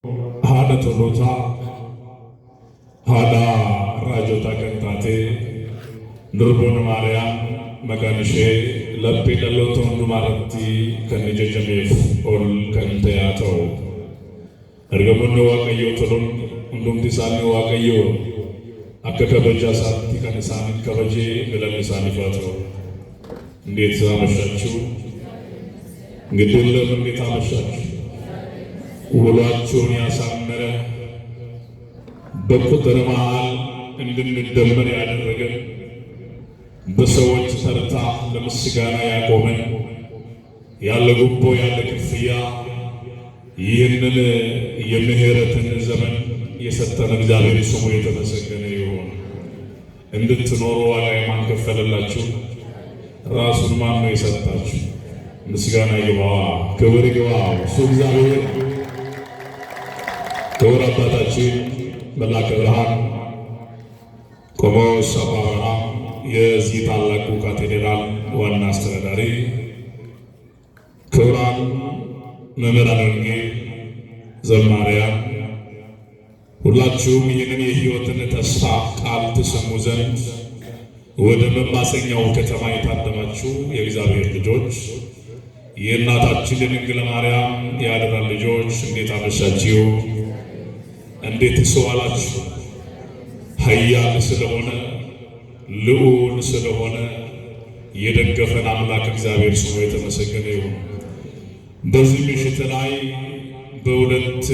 Haadha tolootaa, haadha raajotaa kan taate Durboon Maariyaam maqaan ishee laphee dhaloota hundumaarratti kan jajameef ol kan ta'e haa ta'u. Ergamoonni Waaqayyoo toluun hundumti isaanii Waaqayyoo akka kabajaa isaatti kan isaan kabajee galanni isaaniif haa ta'u. እንዴት አመሻችሁ? እንግዲህ እንዴት አመሻችሁ? ውሏችሁን ያሳመረ በቁጥር መሃል እንድንደመር ያደረገን በሰዎች ተርታ ለምስጋና ያቆመን ያለ ጉቦ ያለ ክፍያ ይህንን የምህረትን ዘመን የሰጠን እግዚአብሔር ስሙ የተመሰገነ ይሁን። እንድትኖሩ ዋጋ ማን ከፈለላችሁ? ራሱን ማን ነው የሰጣችሁ? ምስጋና ይግባው፣ ክብር ይግባው እሱ እግዚአብሔር። ክቡር አባታችን መላከ ብርሃን ቆሞስ አባ አብርሃም የዚህ ታላቁ ካቴድራል ዋና አስተዳዳሪ፣ ክቡራን መምህራነ ወንጌል፣ ዘማሪያን፣ ሁላችሁም ይህንን የሕይወትን ተስፋ ቃል ትሰሙ ዘንድ ወደ መማፀኛው ከተማ የታደማችሁ የእግዚአብሔር ልጆች፣ የእናታችን የድንግል ማርያም የአደራ ልጆች እንዴት አመሻችሁ? እንዴት ዋላችሁ? ኃያል ስለሆነ ልዑል ስለሆነ የደገፈን አምላክ እግዚአብሔር ስሙ የተመሰገነ ይሁን። በዚህ ምሽት ላይ በሁለት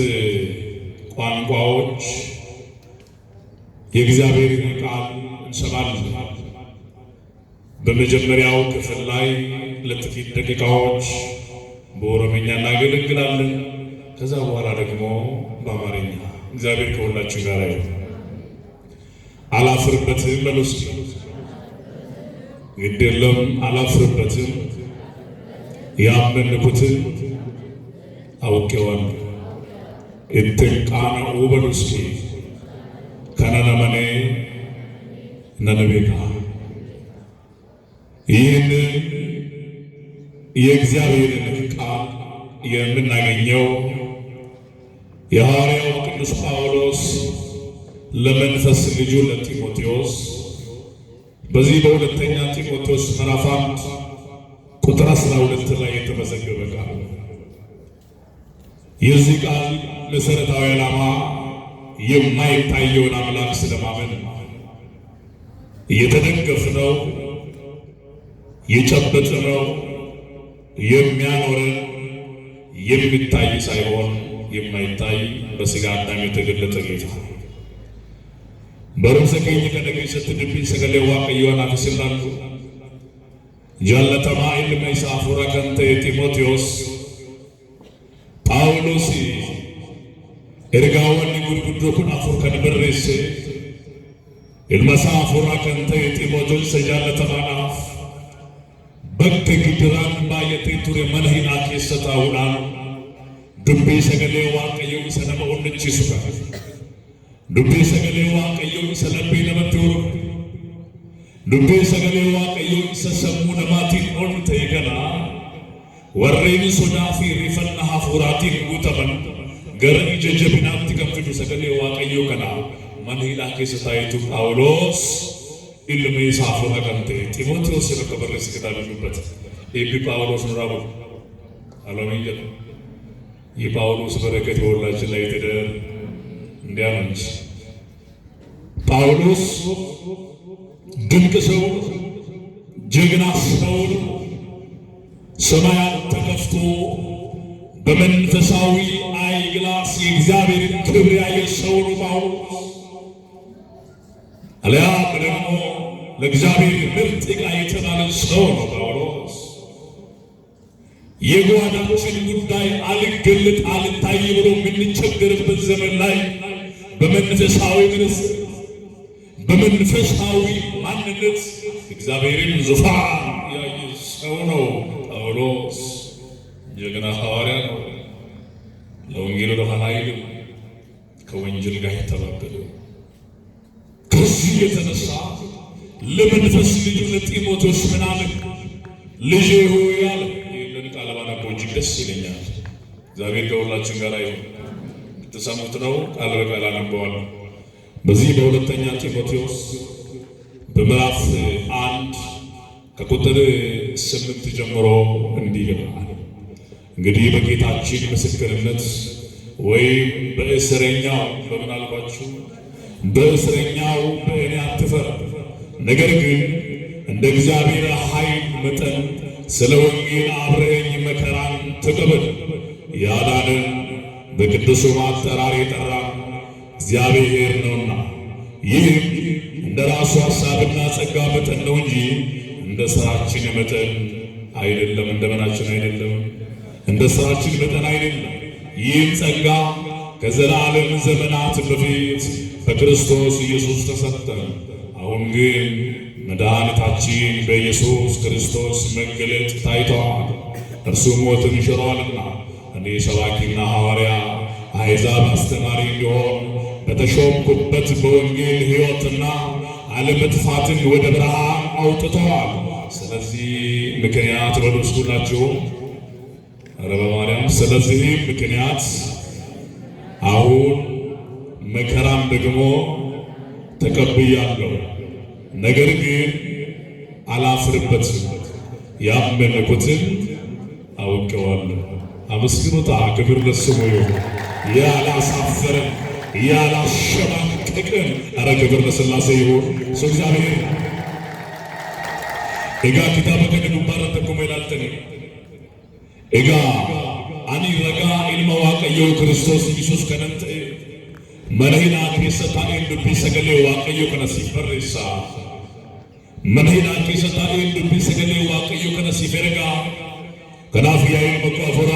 ቋንቋዎች የእግዚአብሔርን ቃል እንሰማለን። በመጀመሪያው ክፍል ላይ ለጥቂት ደቂቃዎች በኦሮምኛ እናገለግላለን። ከዛ በኋላ ደግሞ በአማርኛ። እግዚአብሔር ከሁላችሁ ጋር ይሁን። አላፍርበትም በሉ እስኪ። ግድ የለም አላፍርበትም፣ ያመንኩትን አውቄዋለሁ። ኢትንቃነኡ በሉ እስኪ። ከነነመኔ ነነቤካ። ይህንን የእግዚአብሔርን ቃል የምናገኘው የሐዋርያው ቅዱስ ጳውሎስ ለመንፈስ ልጁ ለጢሞቴዎስ በዚህ በሁለተኛ ጢሞቴዎስ ምዕራፍ 1 ቁጥር 12 ላይ የተመዘገበ ቃል። የዚህ ቃል መሰረታዊ ዓላማ የማይታየውን አምላክ ስለማመን የተደገፍነው የጨበጥነው የሚያኖረን የሚታይ ሳይሆን የማይታይ በሥጋ አዳም የተገለጠ ጌታ በሩም ሰገኝ ከነገ ስትድብ ሰገሌ ዋቀዮና ፍስላሉ ጃለተማ ኢልመ ሳፉራ ከንተ ጢሞቴዎስ ጳውሎስ ኤርጋወን ጉድጉዶ ኩን አፉር ከንበሬስ ኢልመ ሳፉራ ከንተ ጢሞቴዎስ ጃለተማናፍ በክተ ግድራን ባየቴ ቱሬ መለሂና ኬሰታውናን ዱቤ ሰገሌ ዋቀዮ ሰነመ ኦንቺሱካ ዱቤ ሰገሌ ዋቀዮ ሰለቤ ነመትውሩ ዱቤ ሰገሌ ዋቀዮ ሰሰሙ ነማቲን ኦንተ ይገና ወሬኒ ሶዳፊ ሪፈና ሀፉራቲን ጉተመን ገረ ጀጀብናት ከፍዱ ሰገሌ ዋቀዮ ከና መለሂና ኬሰታይቱ ጳውሎስ ኢልሜ ሳፉራ ከንተ ጢሞቴዎስ ለከበረስ ከታለበት ኤፒ ጳውሎስ ኑራቡ አላሚየ የጳውሎስ በረከት በሁላችን ላይ ተደር እንዲያመንስ ጳውሎስ ድንቅ ሰው፣ ጀግና ሰው፣ ሰማያት ተከፍቶ በመንፈሳዊ አይ ግላስ የእግዚአብሔርን ክብር ያየ ሰው ነው ጳውሎስ። አለያ ደግሞ ለእግዚአብሔር ምርጥ ዕቃ የተባለ ሰው ነው ጳውሎስ። የጓዳችን ጉዳይ አልገለጥ አልታይ ብሎ የምንቸገርበት ዘመን ላይ በመንፈሳዊ ምንስ በመንፈሳዊ ማንነት እግዚአብሔርን ዙፋን ያየ ሰው ነው ጳውሎስ። ጀግና ሐዋርያ ነው። ለወንጌል ወደኋላ አይልም፣ ከወንጌል ጋር የተባበረ። ከዚህ የተነሳ ለመንፈስ ልጁ ለጢሞቴዎስ ምን አለ? ልጄ ሆይ አለ። ይህንን ቃል ባነበው እጅግ ደስ ይለኛል። እግዚአብሔር ከሁላችን ጋር ይሁን። ልትሰሙት ነው። ቃል በቃል አነበዋለሁ። በዚህ በሁለተኛ ጢሞቴዎስ በምዕራፍ 1 ከቁጥር 8 ጀምሮ እንዲህ ይላል። እንግዲህ በጌታችን ምስክርነት ወይም በእስረኛው በምን አልኳችሁ? በእስረኛው በእኔ አትፈር፣ ነገር ግን እንደ እግዚአብሔር ኃይል መጠን ስለ ወንጌል አብረኸኝ መከራን ተቀበል። ያዳነን በቅዱሱ አጠራር የጠራን እግዚአብሔር ነውና፣ ይህም እንደ ራሱ ሐሳብና ጸጋ መጠን ነው እንጂ እንደ ሥራችን መጠን አይደለም። እንደምናችን አይደለም፣ እንደ ሥራችን መጠን አይደለም። ይህም ጸጋ ከዘላለም ዘመናት በፊት በክርስቶስ ኢየሱስ ተሰጠን። አሁን ግን መድኃኒታችን በኢየሱስ ክርስቶስ መገለጥ ታይቷል። እርሱ ሞትን ሽሯልና እኔ ሰባኪና ሐዋርያ አሕዛብ አስተማሪ እንዲሆን በተሾምኩበት በወንጌል ሕይወትና አለመጥፋትን ወደ ብርሃን አውጥተዋል። ስለዚህ ምክንያት በሉስ ሁላችሁ ኧረ በማርያም ስለዚህም ምክንያት አሁን መከራም ደግሞ ተቀብያለሁ፣ ነገር ግን አላፍርበትም፣ ያመንኩትን አውቀዋለሁ። አመስግኑታ፣ ክብር ለስሙ ይሁን። ያላሳፈረን ያላሸማቀቀን፣ ኧረ ክብር ለሥላሴ ይሁን። እሱ እግዚአብሔር ኤጋ ኪታበ ከነ ዱባረን ተኮመ ይላልተን ኤጋ አኒ ረጋ ኢልማ ዋቀዮ ክርስቶስ ኢየሱስ ከነንተ መነሂና ኬሰ ታኤን ዱቢ ሰገሌ ዋቀዮ ከነሲፍ በሬሳ መነሂና ኬሰ ታኤን ዱቢ ሰገሌ ዋቀዮ ከነሲፍ ኤረጋ ከናፍ ያይን መቋፈራ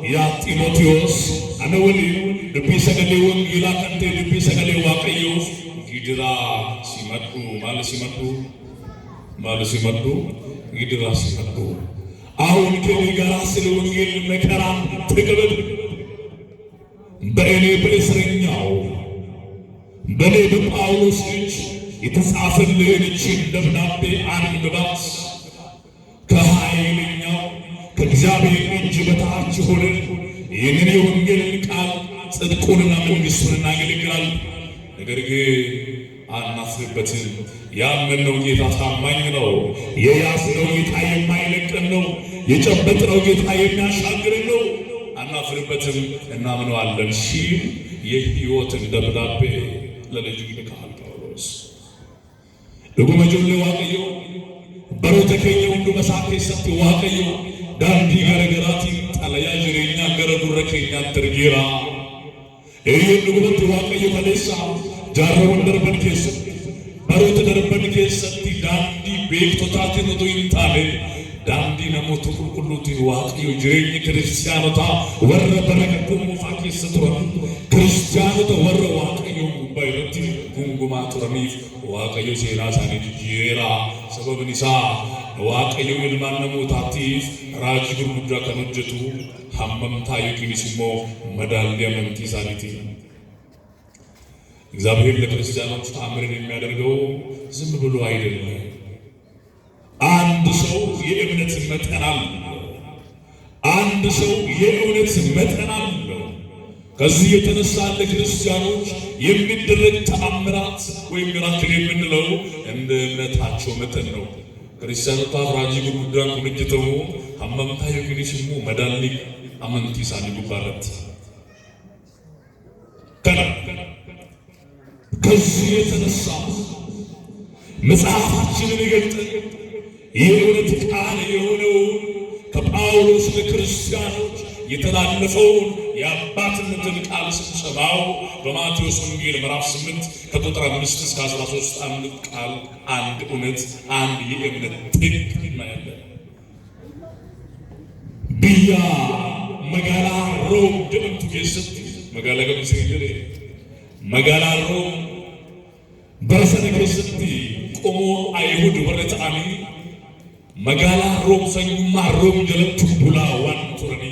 ያ ጢሞቴዎስ አነ ወሊን ዱቢ ሰገሌ ወንጌላ ከንቴ ዱቢ ሰገሌ ዋቀዮ ጊድራ ሲመጡ ማለት ሲመጡ ጊድራ ሲመጡ አሁን ከኔ ጋር ስለ ወንጌል መከራን ተቀበል። በእኔ በእስረኛው በእኔ በጳውሎስ እጅ የተጻፈልህን ይህችን ደብዳቤ አንብባት። ከኃይለኛው ከእግዚአብሔር እጅ በታች ሆነን ይህንን የወንጌልን ቃል ጽድቁንና መንግሥቱን እናገለግላለን። ነገር ግን አናፍርበትም። ያመንነው ጌታ ታማኝ ነው። የያዝነው ጌታ የማይለቀን ነው። የጨበጥነው ጌታ የሚያሻግረን ነው። አናፍርበትም፣ እናምነዋለን ሲል የሕይወትን ደብዳቤ ለልጁ ይልካል ጳውሎስ። ዱጉመጆሌ ዋቀዮ በሮተ ኬኛ ሁንዱ መሳኬ ሰቲ ዋቀዮ ዳንዲ ገረገራቲ ጠለያ ጅሬኛ ገረ ዱረ ኬኛ ትርጌራ ኤየን ዱጉመት ዋቀዮ ከሌሳ ጃረወን ደርበን ኬሰት በሮተ ደርበን ኬሰቲ ዳንዲ ቤክቶታትን ቶ ይንታሌ ዳንዲ ነሞቱ ቁልቁሉቲ ዋቀዮ ጅሬኝ ክርስቲያኖታ ወረ በረከቱም ፋቂ ሰጥሮ ክርስቲያኖታ ወረ ዋቀዮ ባይረቲ ጉንጉማ ቱረሚፍ ዋቀዮ ሴራሳኒ ጂራ ሰበብኒሳ ዋቀዮ ilmaan namootaatiif raajii gurguddaa kan hojjetu hammamtaa yookiinis immoo madaalli amantii isaaniiti. እግዚአብሔር ለክርስቲያኖች ተአምርን የሚያደርገው ዝም ብሎ አይደለም። አንድ ሰው የእምነት መጠን አለው። አንድ ሰው የእውነት መጠን አለው። ከዚህ የተነሳ ለክርስቲያኖች የሚደረግ ተአምራት ወይም ሚራክል የምንለው እንደ እምነታቸው መጠን ነው። ክርስቲያኖታ ራጂ ጉዳን ኩንጅተው ሀመምታ ይግሪሽሙ መዳሊ አመንቲ ሳኒ ጉባረት ከዚህ የተነሳ መጽሐፋችንን ይገልጥ የእውነት ቃል የሆነው ከጳውሎስ ለክርስቲያኖች የተላለፈውን የአባትነትን ቃል ስንሰማው በማቴዎስ ወንጌል ምዕራፍ 8 ከቁጥር 5 እስከ 13 አንድ ቃል፣ አንድ እውነት፣ አንድ የእምነት ጥግ እናያለን። ብያ መጋላ ሮም ደምቱ ጌሰት መጋላ ገምሰይደሬ መጋላ ሮም በሰነ ጌሰት ቆሞ አይሁድ ወረታኒ መጋላ ሮም ሰኙማ ሮም ጀለቱ ቡላ ዋን ቱረኒ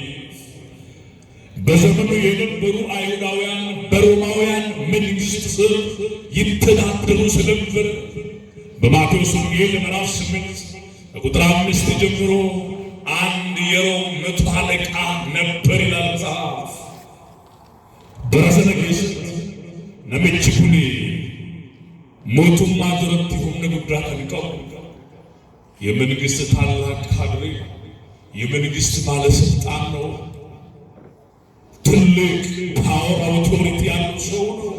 በዘመኑ የነበሩ አይሁዳውያን በሮማውያን መንግስት ስር ይተዳደሩ ስለነበር በማቴዎስ ወንጌል ምዕራፍ 8 ከቁጥር 5 ጀምሮ አንድ የሮም መቶ አለቃ ነበር ይላል መጽሐፍ። በረሰነ ኬሰት ነምቺ ኩኒ ሞቱማ ድረቲ ሁምነ ጉዳ ከንቀው የመንግስት ታላቅ ካድሬ የመንግስት ባለስልጣን ነው። ትልቅ ፓወር አውቶሪቲ ያለው ሰው ነው።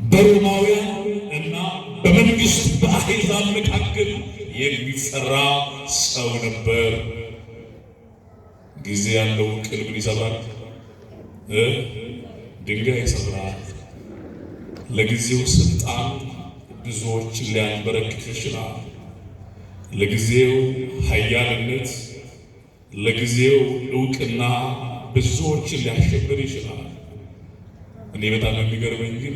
በሮማውያን እና በመንግስት በአሕዛብ መካከል የሚፈራ ሰው ነበር። ጊዜ ያለው ቅልብን ይሰብራል፣ ድንጋይ ይሰብራል። ለጊዜው ስልጣን ብዙዎችን ሊያንበረክክ ይችላል። ለጊዜው ኃያልነት፣ ለጊዜው ዕውቅና ብዙዎችን ሊያሸብር ይችላል። እኔ በጣም የሚገርመኝ ግን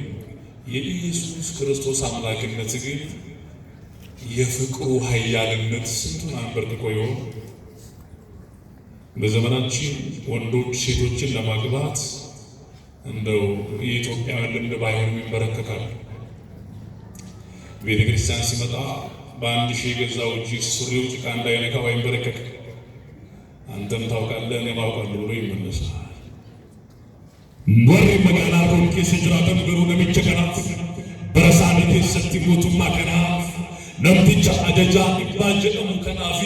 የኢየሱስ ክርስቶስ አምላክነት ግን የፍቅሩ ኃያልነት ስንቱን አንበርክኮ ይሆን? በዘመናችን ወንዶች ሴቶችን ለማግባት እንደው የኢትዮጵያውያን ልምድ ባይሆንም ይንበረከካሉ። ቤተ ክርስቲያን ሲመጣ በአንድ ሺህ የገዛው እጅ ሱሪው ጭቃ እንዳይነካው አይንበረከክ። አንተም ታውቃለህ እኔም አውቃለሁ ብሎ ይመለሳል። ወሪ መጋላ ሮንኬ ስጅራተን ገሩ ነሚቸ ከናፍ በረሳኒ ኬሰቲ ሞቱማ ከናፍ ነምቲቻ አጀጃ ኢባጀሙ ከናፊ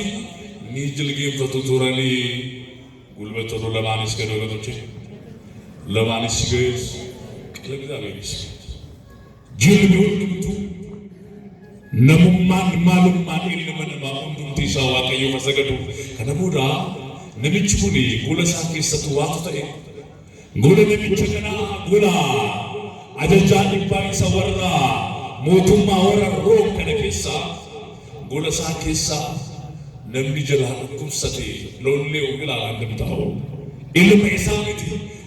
ኒጅልጌም ፈቱ ቱረኒ ጉልበቶሎ ለማንስ ከዶገቶቼ ለማንስ ገዝ ለእግዚአብሔር ይስጥ ጅል ቢሆንምቱ ነሙማን ማሉማን ኢልመንማ ሁንዱምቲ ሰው ዋቀዮ መሰገዱ ከነቦዳ ነሚች ኩኒ ጉለሳ ኬሰቱ ዋቱ ተኤ ጎለ ነሚቸ ከና ጉላ አጀጃ ኢባይ ሰወራ ሞቱማ ወረ ሮም ከነ ኬሳ ጉለሳ ኬሳ ነምኒ ጀላ ኩብሰቴ ሎሌው ግላ አንደምታው ኢልመ ኢሳሚቲ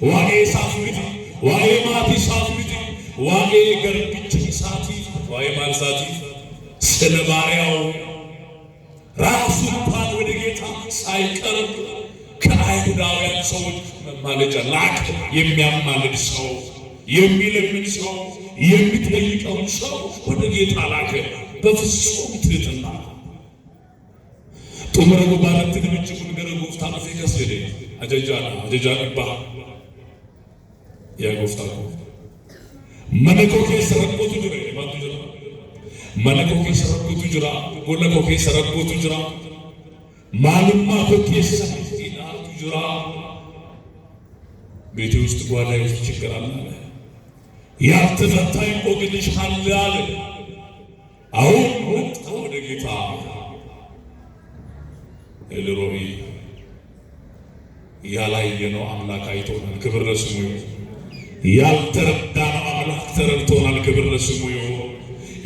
ዋኤ ሳፍሚቲ ዋኤ ማቲ ሳፍሚቲ ዋኤ ገርብች ኢሳቲ ዋኤ ማልሳቲ ስለ ባሪያው ራሱ እንኳን ወደ ጌታ ሳይቀርብ ከአይሁዳውያን ሰዎች መማለጃ ላክ የሚያማልድ ሰው የሚለምን ሰው የሚጠይቀው ሰው ወደ ጌታ ላከ በፍጹም ትህትና። ጡመረጉ ባረት ድምጭኩን ገረጉፍታ አፍሪካስ ሄደ አጀጃ ይባ ያጎፍታው መነኮኬ ሰረቆቱ ድረ ማቱ ጅራ መነኮኬ ሰረቆቱ ጅራ ጎለኮኬ ሰረቆቱ ጅራ ማሉማ ኮኬ ሰረቆቱ ጅራ ቤቴ ውስጥ ጓዳ ውስጥ ችግር አለ፣ ያልተፈታ እንቆቅልሽ አለ አለ። አሁን ወጣ ወደ ጌታ ኤልሮኢ ያላየነው አምላክ አይቶናል፣ ክብር ለስሙ ይሁን። ያልተረዳነው አምላክ ተረድቶናል፣ ክብር ለስሙ ይሁን።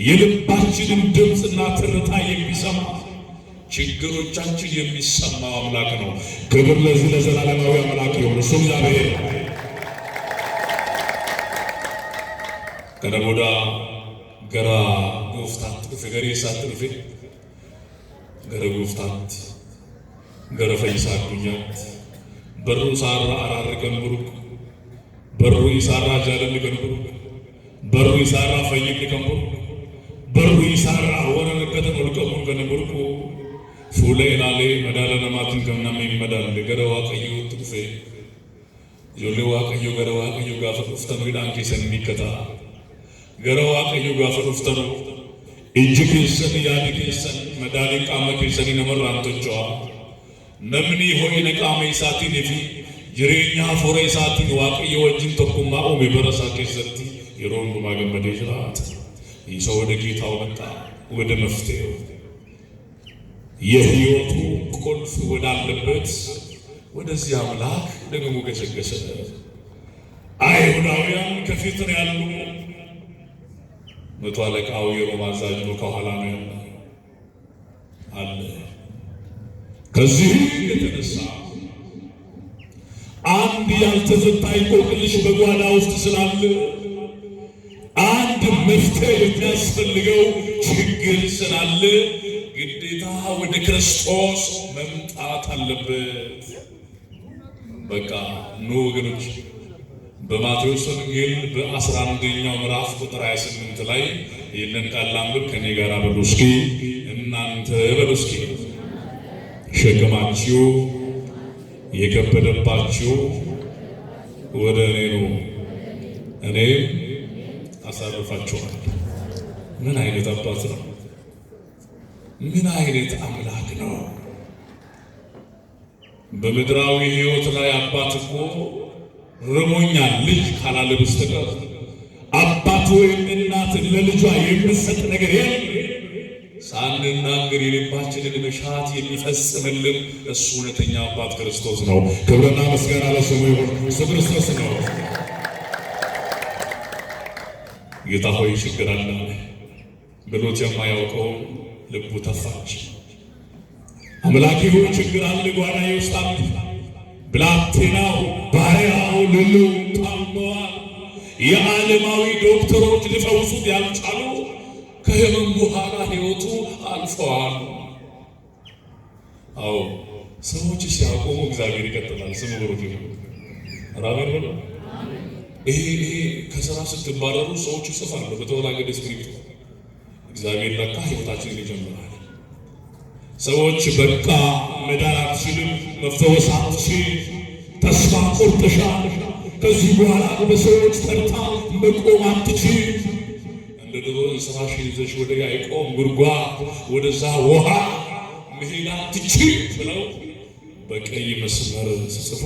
የልባችንን ድምፅና ትርታ የሚሰማ ችግሮቻችን የሚሰማው አምላክ ነው። ክብር ለዚህ ለዘላለማዊ አምላክ ይሁን። እሱ እግዚአብሔር ከነቦዳ ገራ ጎፍታት ፍገሬ ሳትርፌ ገረ ጎፍታት ገረ ፈይሳ አዱኛት በሩ ሳራ አራር ገንብሩክ በሩ ይሳራ ጃለል ገንብሩክ በሩ ይሳራ ፈይቅ ገንብሩክ በሩ ይሳራ ወረነከተ ወልቀሙ ገንብሩክ ፉለ ኢላሌ መዳለ ነማትን ከናም ይመዳል ገረ ዋቀዩ ትኩፌ ጆሌ ዋቀዩ ገረ ዋቀዩ ጋፈ ፍተኑ ይዳንኪ ሰንሚከታ ገረ ዋቀዩ ጋፈ ፍተኑ እጅክሰን ያድክሰን መዳሊ ቃመ ከሰኒ ነመራንቶቿ ነምኒ ሆይ ነቃመ ኢሳቲን ይፊ ጅሬኛ ፎረ ኢሳቲን ዋቀዩ ወጅን ተኩማ ኦሜ በረሳ ከሰቲ የሮን ማገመደ ይችላል። ይሰው ወደ ጌታው መጣ፣ ወደ መፍትሄው የህይወቱ ቁልፍ ወዳለበት ወደዚህ አምላክ ደግሞ ገሰገሰ። አይሁዳውያን ከፊት ነው ያሉ፣ መቶ አለቃው የሮማ አዛዥ ነው ከኋላ ነው ያለው አለ። ከዚህ የተነሳ አንድ ያልተፈታ እንቆቅልሽ በጓዳ ውስጥ ስላለ አንድ መፍትሄ የሚያስፈልገው ችግር ስላለ ግዴታ ወደ ክርስቶስ መምጣት አለበት። በቃ ኑ ወገኖች፣ በማቴዎስ ወንጌል በ11ኛው ምዕራፍ ቁጥር 28 ላይ ይህንን ቃል ላንብብ ከኔ ጋር በሉ እስኪ። እናንተ በሉ እስኪ ሸክማችሁ የከበደባችሁ ወደ እኔ ኑ እኔም አሳርፋችኋለሁ። ምን አይነት አባት ነው! ምን አይነት አምላክ ነው! በምድራዊ ሕይወት ላይ አባት እኮ ርሞኛል ልጅ ካላለ በስተቀር አባት ወይም እናት ለልጇ የምትሰጥ ነገር የለም። ሳንናገር የልባችንን መሻት የሚፈጽምልን እሱ እውነተኛ አባት ክርስቶስ ነው። ክብርና ምስጋና ለስሙ ይሁን። እሱ ክርስቶስ ነው። ጌታ ሆይ ችግር አለ ብሎት የማያውቀው ልቡ ተፋች። አምላኬ ሆይ ችግር አለ ጓዳዬ ውስጥ አለ። ብላቴናው ባሪያው ልሉ ታመዋል። የዓለማዊ ዶክተሮች ሊፈውሱት ያልቻሉ ከህመም በኋላ ሕይወቱ አልፈዋል። አዎ ሰዎች ሲያቆሙ እግዚአብሔር ይቀጥላል። ስሙ ብሩክ ይሁን። አሜን በሉ። ይሄ ከሥራ ስትባረሩ ሰዎች ይጽፋሉ በተወላገደ ስክሪፕት። እግዚአብሔር ለካ ሕይወታችንን ይጀምራል። ሰዎች በቃ መዳን አትችልም፣ መፈወስ አትችልም፣ ተስፋ ቆርጠሻል፣ ከዚህ በኋላ በሰዎች ተርታ መቆም አትችልም፣ እንደ ድሮ እንስራሽን ይዘሽ ወደ ያዕቆብ ጉድጓድ ወደዛ ውሃ መሄድ አትችልም ብለው በቀይ መስመር ሲጽፉ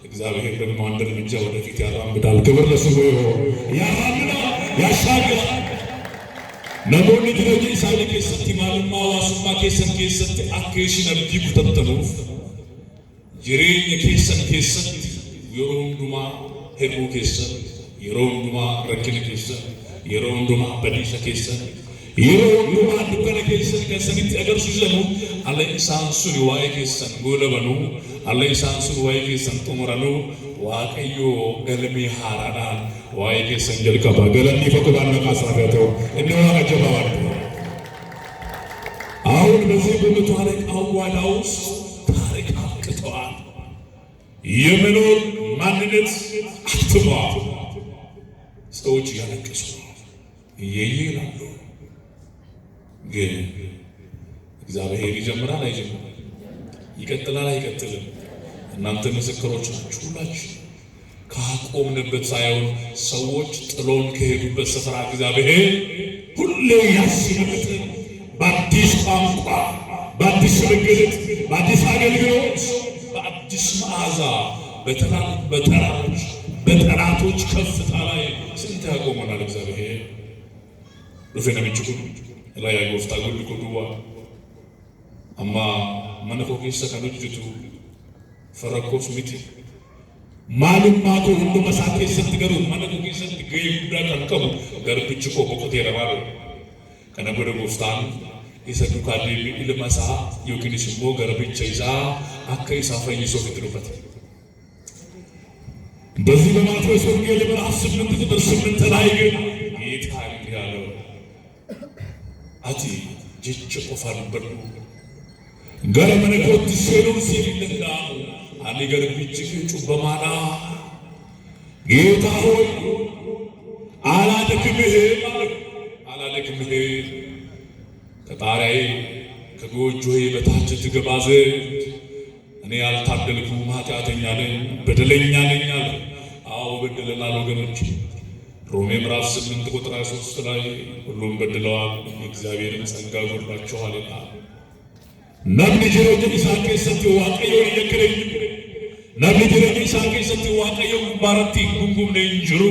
እግዚአብሔር ደግሞ አንድ እርምጃ ወደፊት ያራምዳል። ክብር ለስሙ ይሁን። ያራምዳል፣ ያሻግራል። namoonni jireenya isaanii keessatti maalummaa hawaasummaa keessatti akka ishiin abdii kutattanuuf jireenya keessatti yeroo hundumaa hir'uu keessan, yeroo hundumaa rakkina keessan, yeroo hundumaa badiisa keessan, yeroo hundumaa dukkana keessan keessanitti agarsiisanu alla isaan sun waa'ee keessan goolabanuu, alla isaan sun waa'ee keessan xumuranuu waaqayyoo galmee haaraadhaan waa'ee keessan jalqaba. galanni ፈቅባን መቃሳፈተው እንደው አጀባዋል። አሁን በዚህ በመቶ አለቃው ጓዳ ውስጥ ታሪክ አቅተዋል። የመኖር ማንነት አትሟል። ሰዎች ያለቅሱ ይይላሉ። ግን እግዚአብሔር ይጀምራል አይጀምርም? ይቀጥላል አይቀጥልም? እናንተ ምስክሮች ናችሁ ሁላችሁ። ካቆምንበት ሳይሆን ሰዎች ጥሎን ከሄዱበት ስፍራ እግዚአብሔር ሁሌ ያስመረጠን በአዲስ ቋንቋ፣ በአዲስ መገለጥ፣ በአዲስ አገልግሎት፣ በአዲስ መዓዛ በጠላቶች ከፍታ ላይ ስንት ያቆመናል እግዚአብሔር። ሩፌና ምንጭኩን ላይ ያጎፍታ ጉልቁ ዱዋ አማ መነኮ ኬሰ ከነጅቱ ፈረኮስ ሚቲ maalummaa koo hunduma isaa keessatti garuu mana koo keessatti gahee guddaa kan qabu garbichi koo boqoteera maal kana godhe gooftaan isa duukaa deemee ilma isaa yookiinis immoo garbicha isaa akka isaa fayyisuuf itti dubbate. በዚህ በማቴዎስ ወንጌል ምዕራፍ 8 ቁጥር 8 ላይ ግን ጌታ እንዲህ አለው፣ አቲ ጀች ቆፋን በሉ ገረ መነኮት ሲሉን ሲልንዳ አኔ ገርቢች ጩበማና ጌታ ሆይ አላደክምህ ከጣሪያዬ ከጎጆዬ በታች ትገባ ዘንድ እኔ ያልታደልኩም ኃጢአተኛ ነኝ፣ በደለኛ ነኝ አለ። አዎ በደለናል ወገኖች። ሮሜ ምዕራፍ 8 ቁጥር 23 ላይ ሁሉም በድለዋል የእግዚአብሔርን ጸጋ ጎድሏቸዋል ይላል። namni jireenya isaa keessatti waaqayyoon yakkareeyyu, namni jireenya isaa keessatti waaqayyoon gubbaarratti hin gungumne hin jiru.